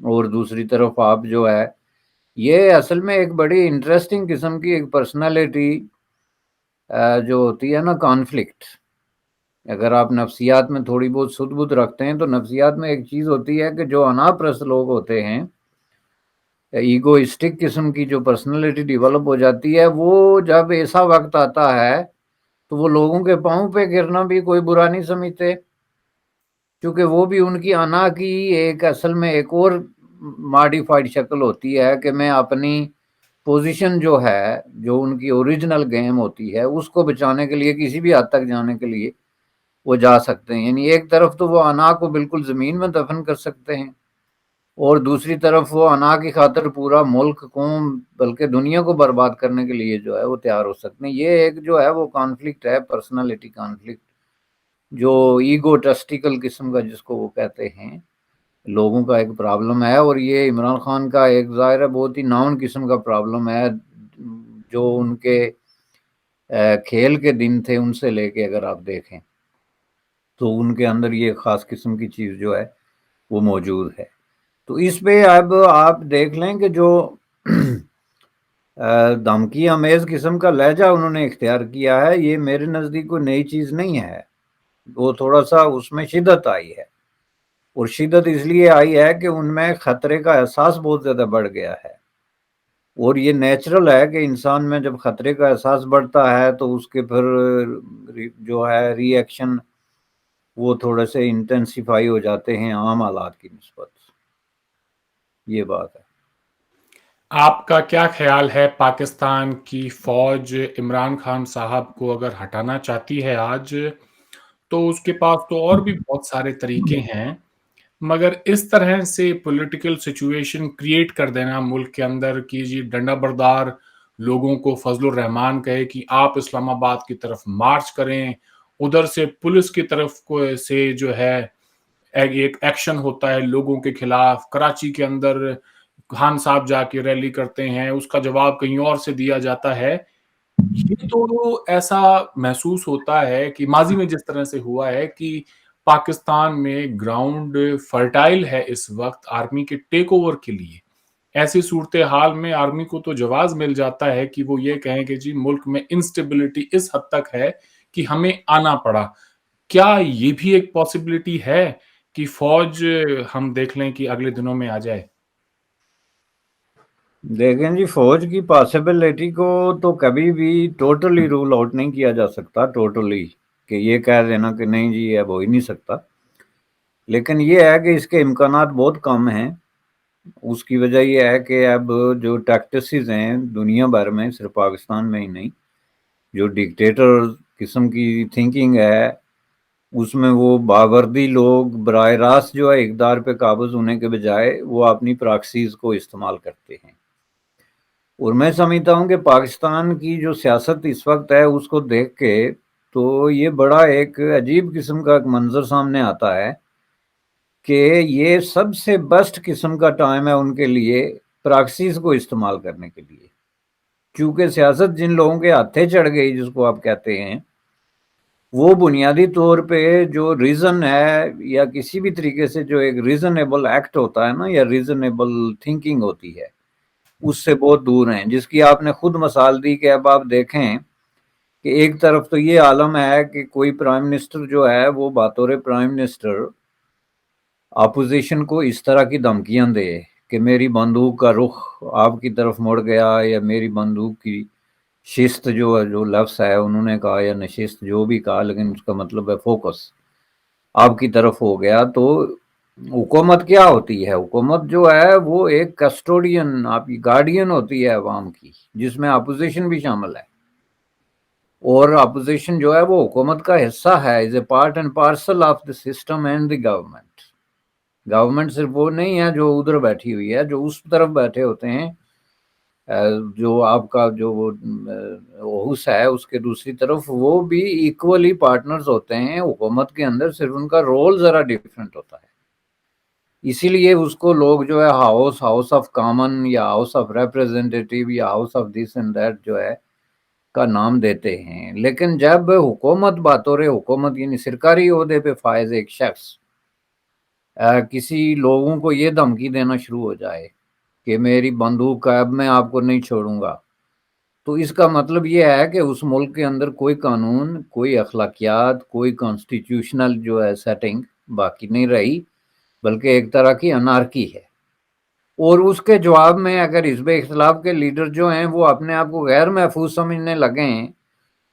اور دوسری طرف آپ جو ہے یہ اصل میں ایک بڑی انٹرسٹنگ قسم کی ایک پرسنالٹی جو ہوتی ہے نا کانفلکٹ. اگر آپ نفسیات میں تھوڑی بہت سد بد رکھتے ہیں تو نفسیات میں ایک چیز ہوتی ہے کہ جو انا پرست لوگ ہوتے ہیں، ایگوئسٹک قسم کی جو پرسنالٹی ڈیولپ ہو جاتی ہے، وہ جب ایسا وقت آتا ہے تو وہ لوگوں کے پاؤں پہ گرنا بھی کوئی برا نہیں سمجھتے، کیونکہ وہ بھی ان کی انا کی ایک اصل میں ایک اور ماڈیفائڈ شکل ہوتی ہے کہ میں اپنی پوزیشن جو ہے، جو ان کی اوریجنل گیم ہوتی ہے، اس کو بچانے کے لیے کسی بھی حد تک جانے کے لیے وہ جا سکتے ہیں. یعنی ایک طرف تو وہ انا کو بالکل زمین میں دفن کر سکتے ہیں، اور دوسری طرف وہ انا کی خاطر پورا ملک، قوم، بلکہ دنیا کو برباد کرنے کے لیے جو ہے وہ تیار ہو سکتے ہیں. یہ ایک جو ہے وہ کانفلکٹ ہے، پرسنالٹی کانفلکٹ، جو ایگو ٹسٹیکل قسم کا جس کو وہ کہتے ہیں، لوگوں کا ایک پرابلم ہے. اور یہ عمران خان کا ایک ظاہر ہے بہت ہی ناؤن قسم کا پرابلم ہے. جو ان کے کھیل کے دن تھے ان سے لے کے اگر آپ دیکھیں تو ان کے اندر یہ خاص قسم کی چیز جو ہے وہ موجود ہے. تو اس پہ اب آپ دیکھ لیں کہ جو دھمکی امیز قسم کا لہجہ انہوں نے اختیار کیا ہے، یہ میرے نزدیک کوئی نئی چیز نہیں ہے. وہ تھوڑا سا اس میں شدت آئی ہے، اور شدت اس لیے آئی ہے کہ ان میں خطرے کا احساس بہت زیادہ بڑھ گیا ہے. اور یہ نیچرل ہے کہ انسان میں جب خطرے کا احساس بڑھتا ہے تو اس کے پھر جو ہے ری ایکشن وہ تھوڑے سے انٹینسیفائی ہو جاتے ہیں عام حالات کی نسبت. یہ بات ہے. آپ کا کیا خیال ہے، پاکستان کی فوج عمران خان صاحب کو اگر ہٹانا چاہتی ہے آج، تو اس کے پاس تو اور بھی بہت سارے طریقے ہیں، مگر اس طرح سے پولیٹیکل سچویشن کریٹ کر دینا ملک کے اندر کہ جی ڈنڈا بردار لوگوں کو فضل الرحمان کہے کہ آپ اسلام آباد کی طرف مارچ کریں، ادھر سے پولیس کی طرف سے جو ہے ایک ایکشن ہوتا ہے لوگوں کے خلاف، کراچی کے اندر خان صاحب جا کے ریلی کرتے ہیں، اس کا جواب کہیں اور سے دیا جاتا ہے. یہ تو ایسا محسوس ہوتا ہے کہ ماضی میں جس طرح سے ہوا ہے کہ پاکستان میں گراؤنڈ فرٹائل ہے اس وقت آرمی کے ٹیک اوور کے لیے. ایسی صورتحال میں آرمی کو تو جواز مل جاتا ہے کہ وہ یہ کہیں کہ جی ملک میں انسٹیبلٹی اس حد تک ہے کہ ہمیں آنا پڑا. کیا یہ بھی ایک پاسبلٹی ہے کہ فوج ہم دیکھ لیں کہ اگلے دنوں میں آ جائے؟ دیکھیں جی، فوج کی پاسبلٹی کو تو کبھی بھی ٹوٹلی رول آؤٹ نہیں کیا جا سکتا، ٹوٹلی کہ یہ کہہ دینا کہ نہیں جی اب ہو ہی نہیں سکتا. لیکن یہ ہے کہ اس کے امکانات بہت کم ہیں. اس کی وجہ یہ ہے کہ اب جو ٹیکٹسز ہیں دنیا بھر میں، صرف پاکستان میں ہی نہیں، جو ڈکٹیٹر قسم کی تھنکنگ ہے اس میں وہ باوردی لوگ براہ راست جو ہے اقدار پہ قابض ہونے کے بجائے وہ اپنی پراکسیز کو استعمال کرتے ہیں. اور میں سمجھتا ہوں کہ پاکستان کی جو سیاست اس وقت ہے اس کو دیکھ کے تو یہ بڑا ایک عجیب قسم کا ایک منظر سامنے آتا ہے کہ یہ سب سے بیسٹ قسم کا ٹائم ہے ان کے لیے پراکسیز کو استعمال کرنے کے لیے. کیونکہ سیاست جن لوگوں کے ہاتھے چڑھ گئی جس کو آپ کہتے ہیں، وہ بنیادی طور پہ جو ریزن ہے یا کسی بھی طریقے سے جو ایک ریزنیبل ایکٹ ہوتا ہے نا، یا ریزنیبل تھنکنگ ہوتی ہے، اس سے بہت دور ہیں. جس کی آپ نے خود مثال دی کہ اب آپ دیکھیں کہ ایک طرف تو یہ عالم ہے کہ کوئی پرائم منسٹر جو ہے وہ بطور پرائم منسٹر اپوزیشن کو اس طرح کی دھمکیاں دے کہ میری بندوق کا رخ آپ کی طرف مڑ گیا، یا میری بندوق کی شست جو لفظ ہے انہوں نے کہا، یا نشست جو بھی کہا، لیکن اس کا مطلب ہے فوکس آپ کی طرف ہو گیا. تو حکومت کیا ہوتی ہے؟ حکومت جو ہے وہ ایک کسٹوڈین، آپ کی گارڈین ہوتی ہے عوام کی، جس میں اپوزیشن بھی شامل ہے. اور اپوزیشن جو ہے وہ حکومت کا حصہ ہے، is a part and parcel of the system and the government. Government صرف وہ نہیں ہے جو ادھر بیٹھی ہوئی ہے، جو اس طرف بیٹھے ہوتے ہیں، جو آپ کا جو وہ ہاؤس ہے اس کے دوسری طرف، وہ بھی ایکولی پارٹنرز ہوتے ہیں حکومت کے اندر، صرف ان کا رول ذرا ڈیفرنٹ ہوتا ہے. اسی لیے اس کو لوگ جو ہے ہاؤس آف کامن یا ہاؤس آف ریپریزنٹیٹیو یا house of this and that جو ہے کا نام دیتے ہیں. لیکن جب حکومت بطور حکومت یعنی سرکاری عہدے پہ فائز ایک شخص کسی لوگوں کو یہ دھمکی دینا شروع ہو جائے کہ میری بندوق ہے اب میں آپ کو نہیں چھوڑوں گا، تو اس کا مطلب یہ ہے کہ اس ملک کے اندر کوئی قانون، کوئی اخلاقیات، کوئی کانسٹیٹیوشنل جو ہے سیٹنگ باقی نہیں رہی، بلکہ ایک طرح کی انارکی ہے۔ اور اس کے جواب میں اگر حزب اختلاف کے لیڈر جو ہیں وہ اپنے آپ کو غیر محفوظ سمجھنے لگے ہیں،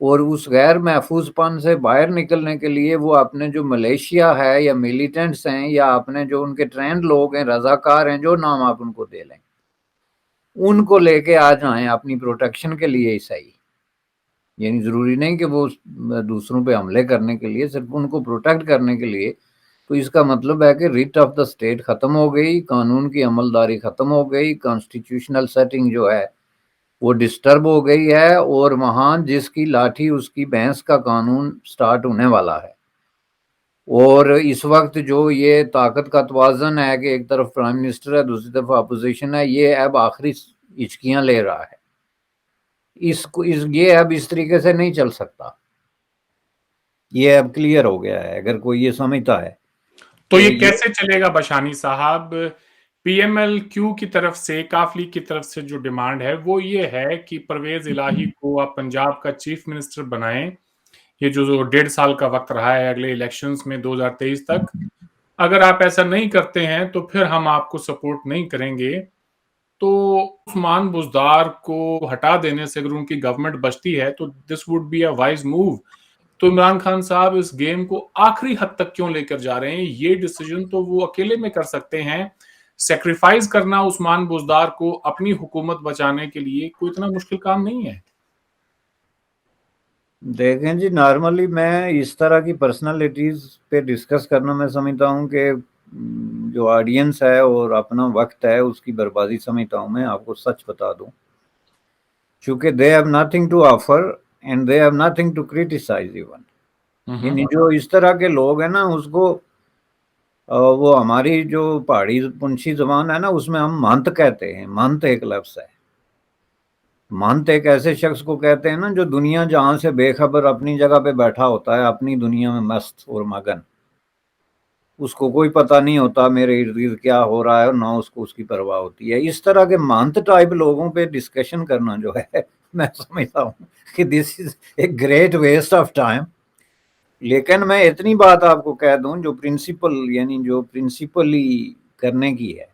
اور اس غیر محفوظ پن سے باہر نکلنے کے لیے وہ اپنے جو ملیشیا ہے یا ملیٹنٹس ہیں یا اپنے جو ان کے ٹرینڈ لوگ ہیں، رضاکار ہیں، جو نام آپ ان کو دے لیں، ان کو لے کے آ جائیں اپنی پروٹیکشن کے لیے ہی صحیح، یعنی ضروری نہیں کہ وہ دوسروں پہ حملے کرنے کے لیے، صرف ان کو پروٹیکٹ کرنے کے لیے، تو اس کا مطلب ہے کہ ریٹ آف دا اسٹیٹ ختم ہو گئی، قانون کی عملداری ختم ہو گئی، کانسٹیٹیوشنل سیٹنگ جو ہے وہ ڈسٹرب ہو گئی ہے، اور وہاں جس کی لاٹھی اس کی بھینس کا قانون سٹارٹ ہونے والا ہے۔ اور اس وقت جو یہ طاقت کا توازن ہے کہ ایک طرف پرائم منسٹر ہے، دوسری طرف اپوزیشن ہے، یہ اب آخری ہچکیاں لے رہا ہے۔ یہ اب اس طریقے سے نہیں چل سکتا، یہ اب کلیئر ہو گیا ہے اگر کوئی یہ سمجھتا ہے۔ تو یہ کیسے چلے گا بشانی صاحب؟ پی ایم ایل کیو کی طرف سے، کاف لیگ کی طرف سے جو ڈیمانڈ ہے وہ یہ ہے کہ پرویز الہی کو آپ پنجاب کا چیف منسٹر بنائیں، یہ جو 1.5 سال کا وقت رہا ہے اگلے الیکشنز میں 2023 تک، اگر آپ ایسا نہیں کرتے ہیں تو پھر ہم آپ کو سپورٹ نہیں کریں گے۔ تو عثمان بزدار کو ہٹا دینے سے اگر ان کی گورنمنٹ بچتی ہے تو this would be a wise move. تو عمران خان صاحب اس گیم کو آخری حد تک کیوں لے کر جا رہے ہیں؟ یہ ڈیسیجن تو وہ اکیلے میں کر سکتے ہیں، سیکریفائز کرنا عثمان بزدار کو اپنی حکومت بچانے کے لیے کوئی اتنا مشکل کام نہیں ہے۔ دیکھیں جی، نارملی میں اس طرح کی پرسنالٹیز پہ ڈسکس کرنا میں سمجھتا ہوں کہ جو آڈینس ہے اور اپنا وقت ہے اس کی بربادی سمجھتا ہوں۔ میں آپ کو سچ بتا دوں، چونکہ they have nothing to offer and they have nothing to criticise even, یعنی جو اس طرح کے لوگ ہیں نا، اس کو وہ ہماری جو پہاڑی پنچھی زبان ہے نا، اس میں ہم منت کہتے ہیں۔ منت ایک لفظ ہے، منت ایک ایسے شخص کو کہتے ہیں نا جو دنیا جہاں سے بے خبر اپنی جگہ پہ بیٹھا ہوتا ہے، اپنی دنیا میں مست اور مگن، اس کو کوئی پتہ نہیں ہوتا میرے ارد گرد کیا ہو رہا ہے، اور نہ اس کو اس کی پرواہ ہوتی ہے۔ اس طرح کے منت ٹائپ لوگوں پہ ڈسکشن کرنا جو ہے، میں سمجھتا ہوں کہ this is a great waste of time. لیکن میں اتنی بات آپ کو کہہ دوں جو پرنسپل، یعنی جو پرنسپلی کرنے کی ہے،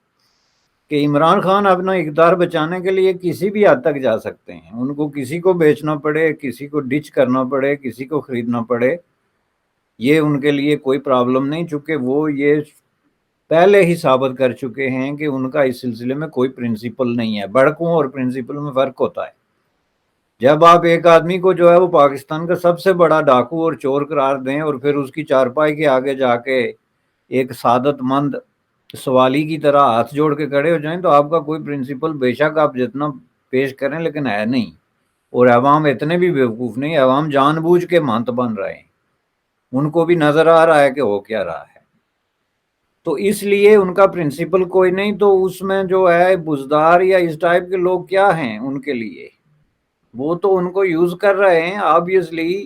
کہ عمران خان اپنا اقتدار بچانے کے لیے کسی بھی حد تک جا سکتے ہیں۔ ان کو کسی کو بیچنا پڑے، کسی کو ڈچ کرنا پڑے، کسی کو خریدنا پڑے، یہ ان کے لیے کوئی پرابلم نہیں، چونکہ وہ یہ پہلے ہی ثابت کر چکے ہیں کہ ان کا اس سلسلے میں کوئی پرنسپل نہیں ہے۔ بڑکوں اور پرنسپل میں فرق ہوتا ہے۔ جب آپ ایک آدمی کو جو ہے وہ پاکستان کا سب سے بڑا ڈاکو اور چور قرار دیں، اور پھر اس کی چارپائی کے آگے جا کے ایک سعادت مند سوالی کی طرح ہاتھ جوڑ کے کھڑے ہو جائیں، تو آپ کا کوئی پرنسپل بے شک آپ جتنا پیش کریں لیکن ہے نہیں۔ اور عوام اتنے بھی بیوقوف نہیں، عوام جان بوجھ کے مانت بن رہے ہیں، ان کو بھی نظر آ رہا ہے کہ ہو کیا رہا ہے۔ تو اس لیے ان کا پرنسپل کوئی نہیں، تو اس میں جو ہے بزدار یا اس ٹائپ کے لوگ کیا ہیں ان کے لیے؟ وہ تو ان کو یوز کر رہے ہیں آبویسلی۔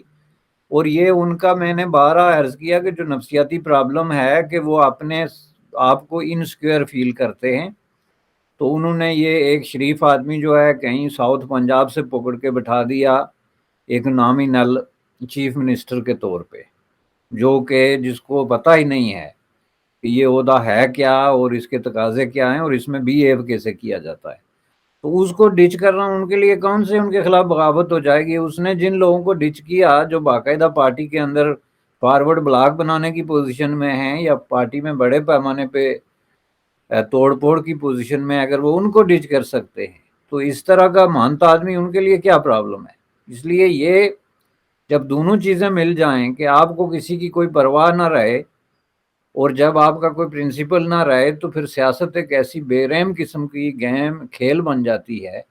اور یہ ان کا، میں نے بارہا عرض کیا کہ جو نفسیاتی پرابلم ہے کہ وہ اپنے آپ کو انسیکیور فیل کرتے ہیں، تو انہوں نے یہ ایک شریف آدمی جو ہے کہیں ساؤتھ پنجاب سے پکڑ کے بٹھا دیا ایک نامینل چیف منسٹر کے طور پہ، جو کہ جس کو پتہ ہی نہیں ہے کہ یہ عہدہ ہے کیا اور اس کے تقاضے کیا ہیں اور اس میں بیہیو کیسے کیا جاتا ہے۔ تو اس کو ڈچ کرنا ان کے لیے کون سے ان کے خلاف بغاوت ہو جائے گی؟ اس نے جن لوگوں کو ڈچ کیا جو باقاعدہ پارٹی کے اندر فارورڈ بلاک بنانے کی پوزیشن میں ہیں یا پارٹی میں بڑے پیمانے پہ توڑ پھوڑ کی پوزیشن میں، اگر وہ ان کو ڈچ کر سکتے ہیں تو اس طرح کا مانتا آدمی ان کے لیے کیا پرابلم ہے؟ اس لیے یہ جب دونوں چیزیں مل جائیں کہ آپ کو کسی کی کوئی پرواہ نہ رہے اور جب آپ کا کوئی پرنسپل نہ رہے، تو پھر سیاست ایک ایسی بے رحم قسم کی گیم کھیل بن جاتی ہے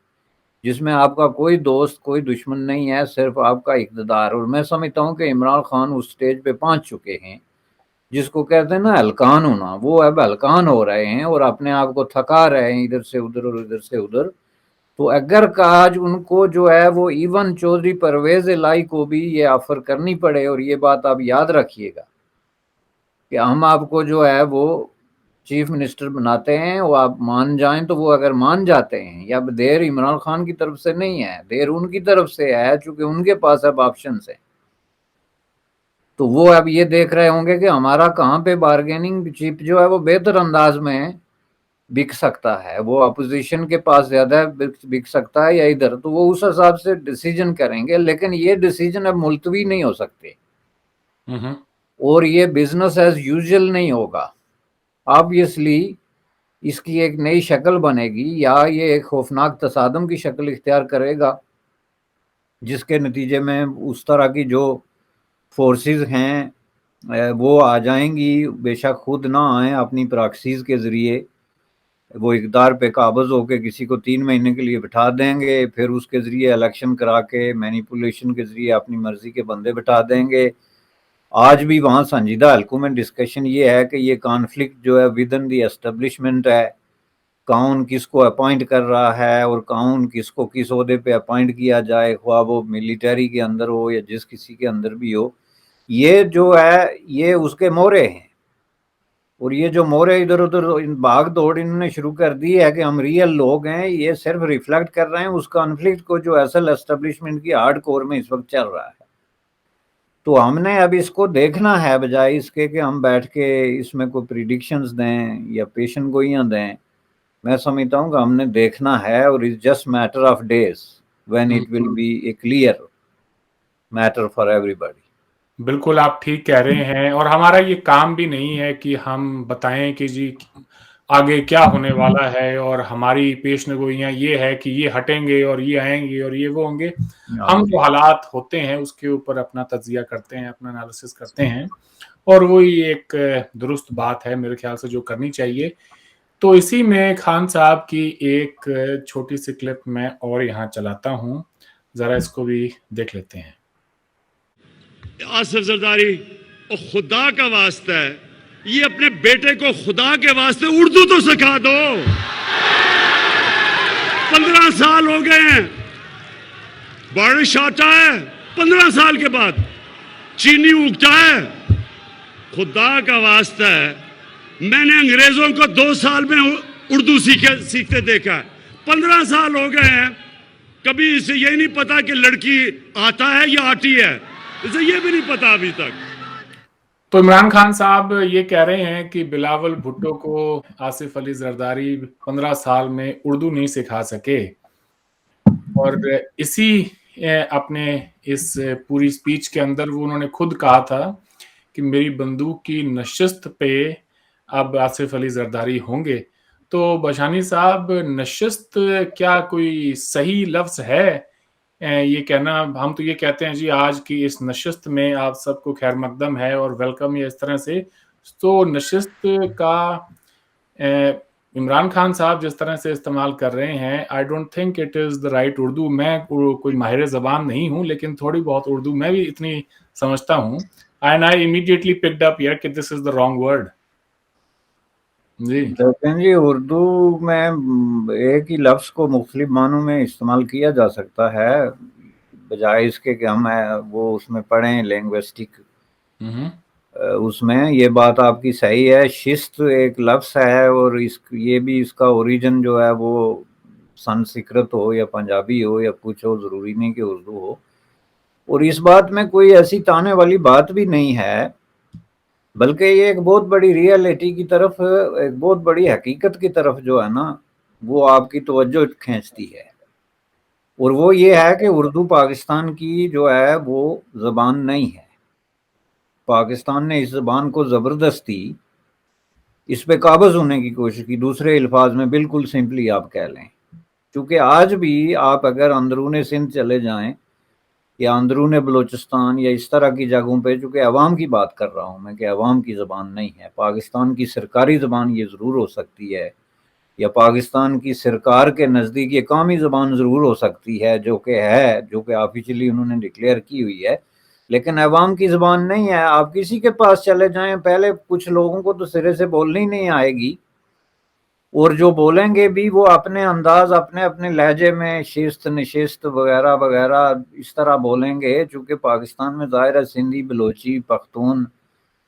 جس میں آپ کا کوئی دوست کوئی دشمن نہیں ہے، صرف آپ کا اقتدار۔ اور میں سمجھتا ہوں کہ عمران خان اس سٹیج پہ پہنچ چکے ہیں جس کو کہتے ہیں نا ہلکان ہونا، وہ اب ہلکان ہو رہے ہیں اور اپنے آپ کو تھکا رہے ہیں ادھر سے ادھر اور ادھر سے ادھر۔ تو اگر آج ان کو جو ہے وہ ایون چودھری پرویز الہی کو بھی یہ آفر کرنی پڑے، اور یہ بات آپ یاد رکھیے گا کہ ہم آپ کو جو ہے وہ چیف منسٹر بناتے ہیں، وہ آپ مان جائیں تو وہ اگر مان جاتے ہیں، یا دیر عمران خان کی طرف سے نہیں ہے، دیر ان کی طرف سے ہے، چونکہ ان کے پاس اب آپشنز ہیں، تو وہ اب یہ دیکھ رہے ہوں گے کہ ہمارا کہاں پہ بارگیننگ چپ جو ہے وہ بہتر انداز میں بک سکتا ہے، وہ اپوزیشن کے پاس زیادہ بک سکتا ہے یا ادھر، تو وہ اس حساب سے ڈیسیجن کریں گے، لیکن یہ ڈیسیجن اب ملتوی نہیں ہو سکتے اور یہ بزنس ایز یوزل نہیں ہوگا. آبویسلی اس کی ایک نئی شکل بنے گی، یا یہ ایک خوفناک تصادم کی شکل اختیار کرے گا، جس کے نتیجے میں اس طرح کی جو فورسز ہیں وہ آ جائیں گی، بے شک خود نہ آئیں، اپنی پراکسیز کے ذریعے وہ اقتدار پہ قابض ہو کے کسی کو 3 مہینے کے لیے بٹھا دیں گے، پھر اس کے ذریعے الیکشن کرا کے مینیپولیشن کے ذریعے اپنی مرضی کے بندے بٹھا دیں گے. آج بھی وہاں سنجیدہ حلقوں میں ڈسکشن یہ ہے کہ یہ کانفلکٹ جو ہے ود ان دی اسٹیبلشمنٹ ہے، کون کس کو اپوائنٹ کر رہا ہے اور کون کس کو کس عہدے پہ اپوائنٹ کیا جائے، خواہ وہ ملٹری کے اندر ہو یا جس کسی کے اندر بھی ہو. یہ جو ہے یہ اس کے مورے ہیں، اور یہ جو مورے ادھر ادھر بھاگ دوڑ انہوں نے شروع کر دی ہے کہ ہم ریئل لوگ ہیں، یہ صرف ریفلیکٹ کر رہے ہیں اس کانفلکٹ کو جو اصل اسٹیبلشمنٹ کی ہارڈ کور میں اس وقت چل رہا ہے. تو ہم نے اب اس کو دیکھنا ہے، بجائے اس کے کہ ہم بیٹھ کے اس میں کوئی پریڈکشنز دیں یا پیشن گوئیاں دیں. میں سمجھتا ہوں کہ ہم نے دیکھنا ہے، اور it's just matter of days when it will be a clear matter for ایوری باڈی. بالکل آپ ٹھیک کہہ رہے ہیں، اور ہمارا یہ کام بھی نہیں ہے کہ ہم بتائیں کہ جی آگے کیا ہونے والا ہے، اور ہماری پیشن گوئیاں یہ ہے کہ یہ ہٹیں گے اور یہ آئیں گے اور یہ وہ ہوں گے. ہم جو حالات ہوتے ہیں اس کے اوپر اپنا تجزیہ کرتے ہیں، اپنا انالیسس کرتے ہیں، اور وہی ایک درست بات ہے میرے خیال سے جو کرنی چاہیے. تو اسی میں خان صاحب کی ایک چھوٹی سی کلپ میں اور یہاں چلاتا ہوں، ذرا اس کو بھی دیکھ لیتے ہیں. آصف زرداری، اور خدا کا واسطہ ہے یہ اپنے بیٹے کو خدا کے واسطے اردو تو سکھا دو. 15 سال ہو گئے ہیں، بارش آتا ہے 15 سال کے بعد، چینی اگتا ہے. خدا کا واسطہ ہے، میں نے انگریزوں کو 2 سال میں اردو سیکھتے دیکھا ہے. 15 سال ہو گئے ہیں، کبھی اسے یہ نہیں پتا کہ لڑکی آتا ہے یا آتی ہے، اسے یہ بھی نہیں پتا ابھی تک. تو عمران خان صاحب یہ کہہ رہے ہیں کہ بلاول بھٹو کو آصف علی زرداری 15 سال میں اردو نہیں سکھا سکے، اور اسی اپنے اس پوری سپیچ کے اندر وہ انہوں نے خود کہا تھا کہ میری بندوق کی نشست پہ اب آصف علی زرداری ہوں گے. تو بشانی صاحب، نشست کیا کوئی صحیح لفظ ہے یہ کہنا؟ ہم تو یہ کہتے ہیں جی آج کی اس نشست میں آپ سب کو خیر مقدم ہے اور ویلکم، یا اس طرح سے. تو نشست کا عمران خان صاحب جس طرح سے استعمال کر رہے ہیں، I don't think it is the right Urdu. میں کوئی ماہر زبان نہیں ہوں، لیکن تھوڑی بہت اردو میں بھی اتنی سمجھتا ہوں. And I immediately picked up here کہ this is the wrong word. جی لیکن جی اردو میں ایک ہی لفظ کو مختلف معنوں میں استعمال کیا جا سکتا ہے، بجائے اس کے کہ ہم وہ اس میں پڑھیں لینگوسٹک اس میں. یہ بات آپ کی صحیح ہے، شست ایک لفظ ہے، اور یہ بھی اس کا اوریجن جو ہے وہ سنسکرت ہو یا پنجابی ہو یا کچھ ہو، ضروری نہیں کہ اردو ہو. اور اس بات میں کوئی ایسی تانے والی بات بھی نہیں ہے، بلکہ یہ ایک بہت بڑی ریئلٹی کی طرف، ایک بہت بڑی حقیقت کی طرف جو ہے نا وہ آپ کی توجہ کھینچتی ہے. اور وہ یہ ہے کہ اردو پاکستان کی جو ہے وہ زبان نہیں ہے. پاکستان نے اس زبان کو زبردستی اس پہ قابض ہونے کی کوشش کی. دوسرے الفاظ میں بالکل سمپلی آپ کہہ لیں، چونکہ آج بھی آپ اگر اندرون سندھ چلے جائیں یا اندرون بلوچستان یا اس طرح کی جگہوں پہ، چونکہ عوام کی بات کر رہا ہوں میں کہ عوام کی زبان نہیں ہے. پاکستان کی سرکاری زبان یہ ضرور ہو سکتی ہے، یا پاکستان کی سرکار کے نزدیک یہ قومی زبان ضرور ہو سکتی ہے، جو کہ آفیشلی انہوں نے ڈکلیئر کی ہوئی ہے، لیکن عوام کی زبان نہیں ہے. آپ کسی کے پاس چلے جائیں، پہلے کچھ لوگوں کو تو سرے سے بولنی نہیں آئے گی، اور جو بولیں گے بھی وہ اپنے انداز، اپنے اپنے لہجے میں شیست نشست وغیرہ وغیرہ اس طرح بولیں گے. چونکہ پاکستان میں ظاہر ہے سندھی، بلوچی، پختون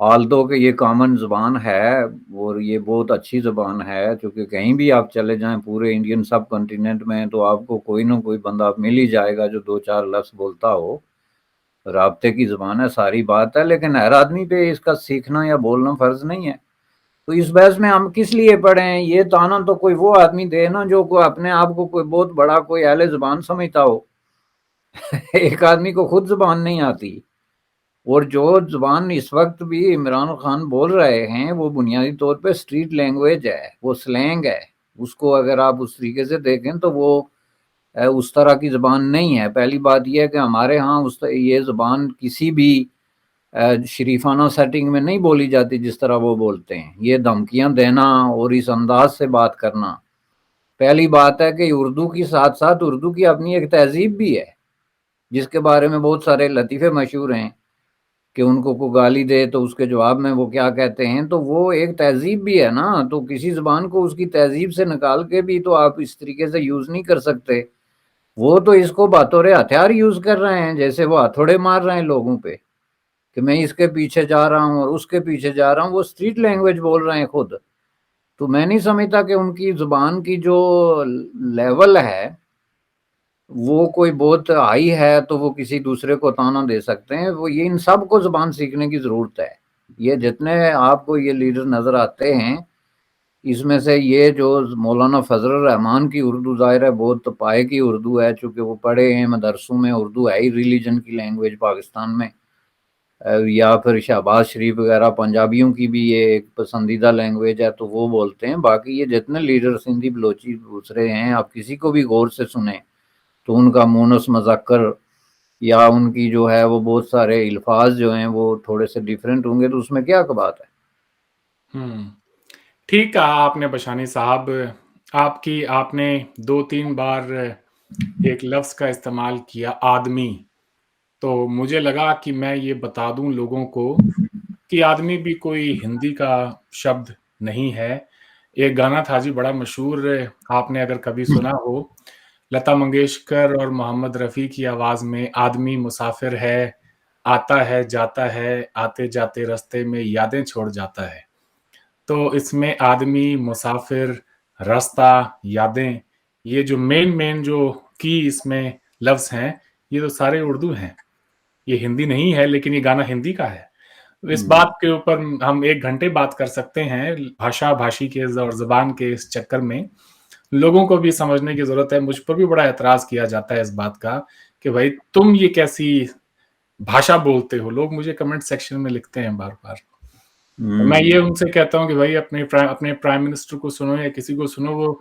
آلدو کہ یہ کامن زبان ہے اور یہ بہت اچھی زبان ہے، چونکہ کہیں بھی آپ چلے جائیں پورے انڈین سب کنٹیننٹ میں تو آپ کو کوئی نہ کوئی بندہ مل ہی جائے گا جو 2-4 لفظ بولتا ہو۔ رابطے کی زبان ہے، ساری بات ہے، لیکن ہر آدمی پہ اس کا سیکھنا یا بولنا فرض نہیں ہے۔ تو اس بحث میں ہم کس لیے پڑھیں؟ یہ تانا تو کوئی وہ آدمی دے نا جو کوئی اپنے آپ کو کوئی بہت بڑا کوئی اہل زبان سمجھتا ہو۔ ایک آدمی کو خود زبان نہیں آتی، اور جو زبان اس وقت بھی عمران خان بول رہے ہیں وہ بنیادی طور پہ اسٹریٹ لینگویج ہے، وہ سلینگ ہے۔ اس کو اگر آپ اس طریقے سے دیکھیں تو وہ اس طرح کی زبان نہیں ہے۔ پہلی بات یہ ہے کہ ہمارے ہاں یہ زبان کسی بھی شریفانہ سیٹنگ میں نہیں بولی جاتی جس طرح وہ بولتے ہیں۔ یہ دھمکیاں دینا اور اس انداز سے بات کرنا، پہلی بات ہے کہ اردو کی ساتھ ساتھ اردو کی اپنی ایک تہذیب بھی ہے جس کے بارے میں بہت سارے لطیفے مشہور ہیں کہ ان کو کوئی گالی دے تو اس کے جواب میں وہ کیا کہتے ہیں، تو وہ ایک تہذیب بھی ہے نا۔ تو کسی زبان کو اس کی تہذیب سے نکال کے بھی تو آپ اس طریقے سے یوز نہیں کر سکتے۔ وہ تو اس کو بطور ہتھیار یوز کر رہے ہیں، جیسے وہ ہتھوڑے مار رہے ہیں لوگوں پہ کہ میں اس کے پیچھے جا رہا ہوں اور اس کے پیچھے جا رہا ہوں۔ وہ اسٹریٹ لینگویج بول رہے ہیں خود۔ تو میں نہیں سمجھتا کہ ان کی زبان کی جو لیول ہے وہ کوئی بہت ہائی ہے تو وہ کسی دوسرے کو تانا دے سکتے ہیں۔ وہ یہ ان سب کو زبان سیکھنے کی ضرورت ہے۔ یہ جتنے آپ کو یہ لیڈر نظر آتے ہیں اس میں سے یہ جو مولانا فضل الرحمان کی اردو ظاہر ہے بہت پائے کی اردو ہے، چونکہ وہ پڑھے ہیں مدرسوں میں، اردو ہے ہی ریلیجن کی لینگویج پاکستان میں، یا پھر شہباز شریف وغیرہ پنجابیوں کی بھی یہ ایک پسندیدہ لینگویج ہے تو وہ بولتے ہیں۔ باقی یہ جتنے لیڈر سندھی بلوچی دوسرے ہیں آپ کسی کو بھی غور سے سنیں تو ان کا مونس مذکر یا ان کی جو ہے وہ بہت سارے الفاظ جو ہیں وہ تھوڑے سے ڈیفرنٹ ہوں گے، تو اس میں کیا بات ہے؟ ٹھیک کہا آپ نے بشانی صاحب۔ آپ نے 2-3 بار ایک لفظ کا استعمال کیا، آدمی، تو مجھے لگا کہ میں یہ بتا دوں لوگوں کو کہ آدمی بھی کوئی ہندی کا شبد نہیں ہے۔ ایک گانا تھا جی بڑا مشہور، آپ نے اگر کبھی سنا ہو، لتا منگیشکر اور محمد رفیع کی آواز میں، آدمی مسافر ہے، آتا ہے جاتا ہے، آتے جاتے رستے میں یادیں چھوڑ جاتا ہے۔ تو اس میں آدمی، مسافر، راستہ، یادیں، یہ جو مین جو کی اس میں لفظ ہیں یہ تو سارے اردو ہیں، یہ ہندی نہیں ہے، لیکن یہ گانا ہندی کا ہے۔ اس بات کے اوپر ہم 1 گھنٹے بات کر سکتے ہیں۔ بھاشی کے اور زبان کے اس چکر میں لوگوں کو بھی سمجھنے کی ضرورت ہے۔ مجھ پر بھی بڑا اعتراض کیا جاتا ہے اس بات کا کہ بھائی تم یہ کیسی بھاشا بولتے ہو، لوگ مجھے کمنٹ سیکشن میں لکھتے ہیں بار بار۔ میں یہ ان سے کہتا ہوں کہ بھائی اپنے پرائم منسٹر کو سنو یا کسی کو سنو،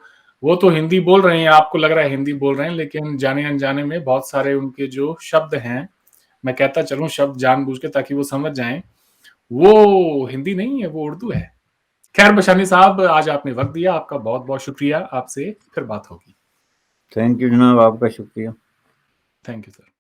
وہ تو ہندی بول رہے ہیں، آپ کو لگ رہا ہے ہندی بول رہے ہیں، لیکن جانے انجانے میں بہت سارے ان کے جو شبد ہیں، میں کہتا چلوں شبد جان بوجھ کے تاکہ وہ سمجھ جائیں، وہ ہندی نہیں ہے، وہ اردو ہے۔ خیر بشانی صاحب، آج آپ نے وقت دیا، آپ کا بہت بہت شکریہ۔ آپ سے پھر بات ہوگی۔ تھینک یو جناب، آپ کا شکریہ۔ Thank you sir.